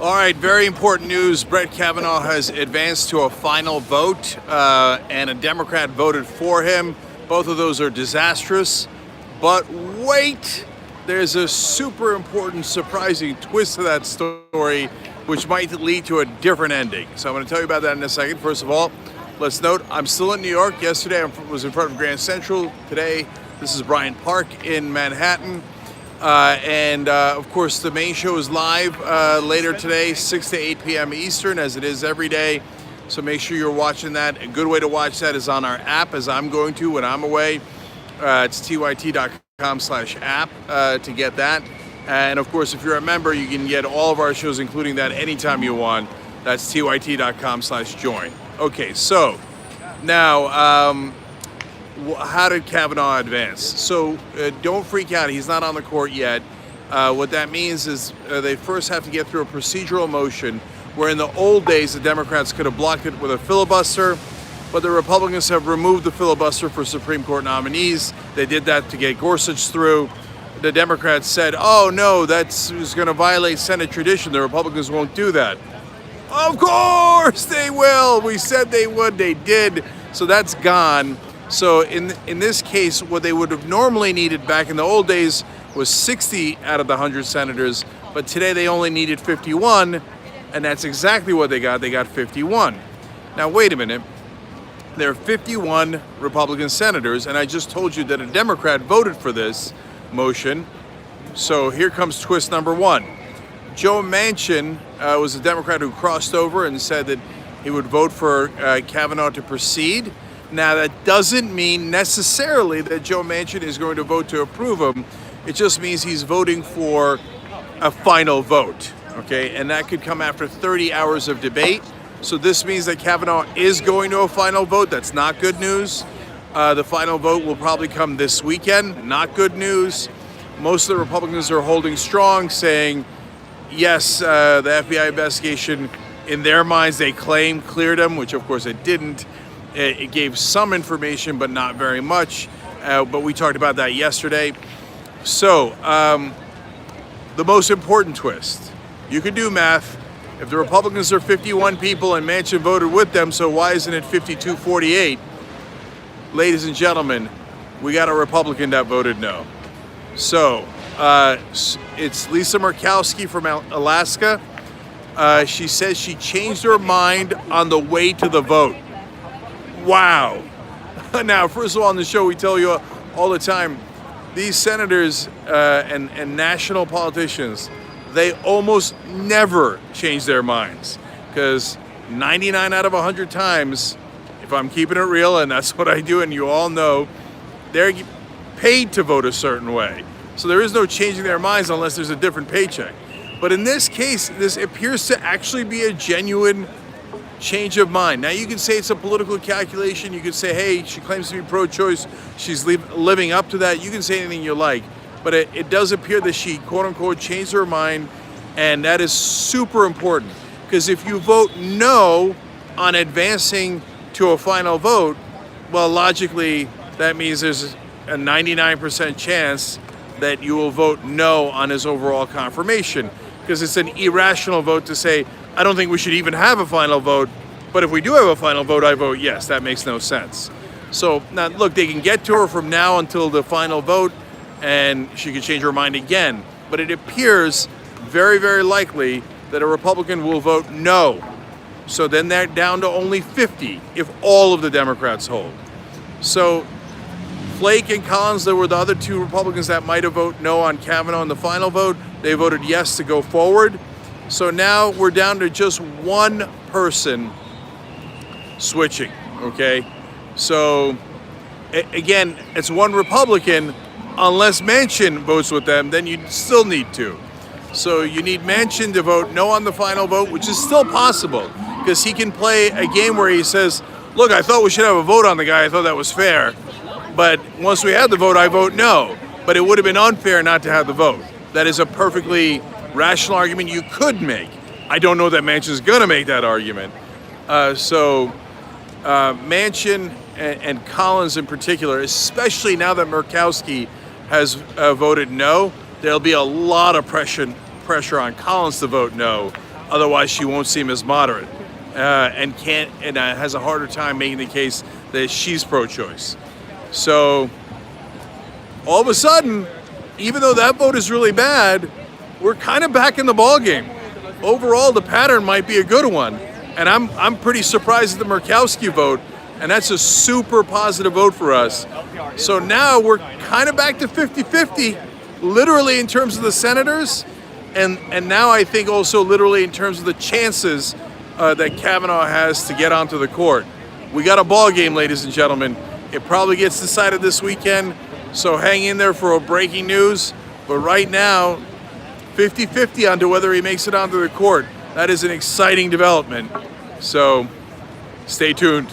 All right, very important news. Brett Kavanaugh has advanced to a final vote, and a Democrat voted for him. Both of those are disastrous. But wait, there's a super important, surprising twist to that story, which might lead to a different ending. So I'm going to tell you about that in a second. First of all, let's note I'm still in New York. Yesterday I was in front of Grand Central. Today, this is Bryant Park in Manhattan. Of course, the main show is live later today, 6 to 8 p.m. Eastern, as it is every day. So make sure you're watching that. A good way to watch that is on our app, as I'm going to when I'm away. It's tyt.com/app to get that. And of course, if you're a member, you can get all of our shows, including that, anytime you want. That's tyt.com/join. Okay, so now, how did Kavanaugh advance? So don't freak out. He's not on the court yet. What that means is they first have to get through a procedural motion where in the old days the Democrats could have blocked it with a filibuster, but the Republicans have removed the filibuster for Supreme Court nominees. They did that to get Gorsuch through. The Democrats said, oh no, that's going to violate Senate tradition. The Republicans won't do that. Of course they will. We said they would. They did. So that's gone. So in this case, what they would have normally needed back in the old days was 60 out of the 100 senators, but today they only needed 51, and that's exactly what they got. They got 51. Now, wait a minute. There are 51 Republican senators, and I just told you that a Democrat voted for this motion. So here comes twist number one. Joe Manchin was a Democrat who crossed over and said that he would vote for Kavanaugh to proceed. Now, that doesn't mean necessarily that Joe Manchin is going to vote to approve him. It just means he's voting for a final vote, okay? And that could come after 30 hours of debate. So this means that Kavanaugh is going to a final vote. That's not good news. The final vote will probably come this weekend. Not good news. Most of the Republicans are holding strong, saying, yes, the FBI investigation, in their minds, they claim cleared him, which of course it didn't. It gave some information, but not very much. But we talked about that yesterday. So, the most important twist. You can do math. If the Republicans are 51 people and Manchin voted with them, so why isn't it 52-48? Ladies and gentlemen, we got a Republican that voted no. So, it's Lisa Murkowski from Alaska. She says she changed her mind on the way to the vote. Wow. Now, first of all, on the show, we tell you all the time, these senators and national politicians, they almost never change their minds, because 99 out of 100 times, if I'm keeping it real, and that's what I do, and you all know, they're paid to vote a certain way. So there is no changing their minds unless there's a different paycheck. But in this case, this appears to actually be a genuine change of mind. Now, you can say it's a political calculation. You can say, hey, she claims to be pro-choice. She's living up to that. You can say anything you like. But it does appear that she, quote-unquote, changed her mind, and that is super important. Because if you vote no on advancing to a final vote, well, logically, that means there's a 99% chance that you will vote no on his overall confirmation. Because it's an irrational vote to say, I don't think we should even have a final vote, but if we do have a final vote, I vote yes. That makes no sense. So now, look, they can get to her from now until the final vote, and she can change her mind again. But it appears very, very likely that a Republican will vote no. So then they're down to only 50 if all of the Democrats hold. So Flake and Collins, there were the other two Republicans that might have voted no on Kavanaugh in the final vote. They voted yes to go forward. So now we're down to just one person switching, okay? So, again, it's one Republican. Unless Manchin votes with them, then you still need two. So you need Manchin to vote no on the final vote, which is still possible, because he can play a game where he says, look, I thought we should have a vote on the guy. I thought that was fair. But once we had the vote, I vote no. But it would have been unfair not to have the vote. That is a perfectly rational argument you could make. I don't know that Manchin's going to make that argument. Manchin and Collins in particular, especially now that Murkowski has voted no, there'll be a lot of pressure on Collins to vote no Otherwise, she won't seem as moderate, and has a harder time making the case that she's pro-choice. So all of a sudden, even though that vote is really bad, we're kind of back in the ballgame. Overall, the pattern might be a good one, and I'm pretty surprised at the Murkowski vote, and that's a super positive vote for us. So now we're kind of back to 50-50, literally in terms of the senators, and now I think also literally in terms of the chances that Kavanaugh has to get onto the court. We got a ball game, ladies and gentlemen. It probably gets decided this weekend, so hang in there for a breaking news. But right now, 50-50 onto whether he makes it onto the court. That is an exciting development. So stay tuned.